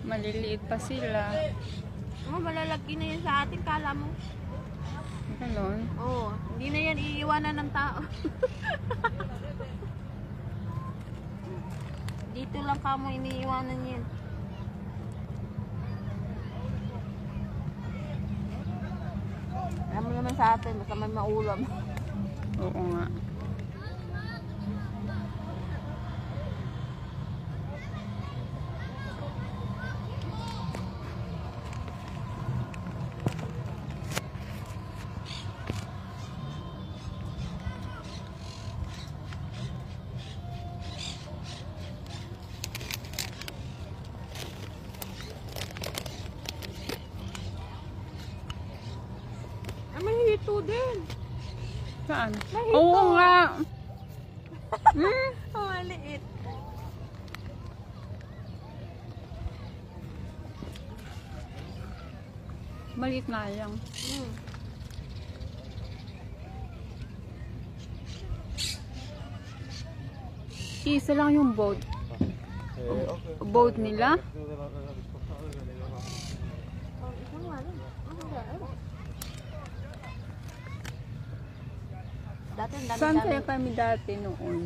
Maliliit pa sila. Oh, malalaki na yan sa atin, kala mo. Ganon. Oo, hindi na yan iiwanan ng tao. Dito lang kamo iniiwanan yan. Alam mo naman sa atin, basta may maulam. Oo nga. May hito din. Saan? Mahito. Oo nga. Oh, maliit. Maliit na lang. Isa lang yung boat. Boat nila. Oh, isang ano? Dati ang Saan dami-dami. kaya kami dati noon?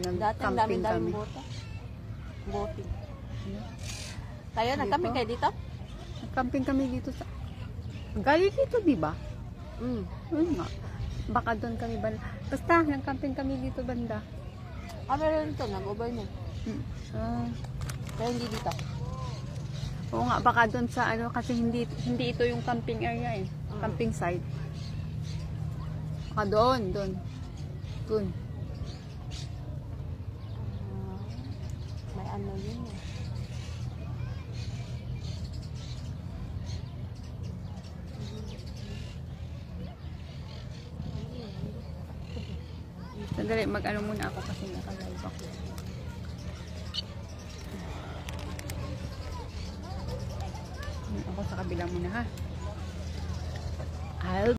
Nung Dati ang nag-camping dami-dami kami. bote. Boating. Kayo, nag-camping kayo dito? Nag-camping kami dito sa... Galing dito, di ba? Yun nga. Baka doon kami banda. Basta, nag-camping kami dito banda. Meron ito, nag-overnight. Pero hindi dito. Oo nga, baka doon sa ano, kasi hindi ito yung camping area eh. Camping site. Baka doon. Doon. May ano yun eh. Sandali, mag-ano muna ako kasi naka-live ako. Ako sa kabila muna ha.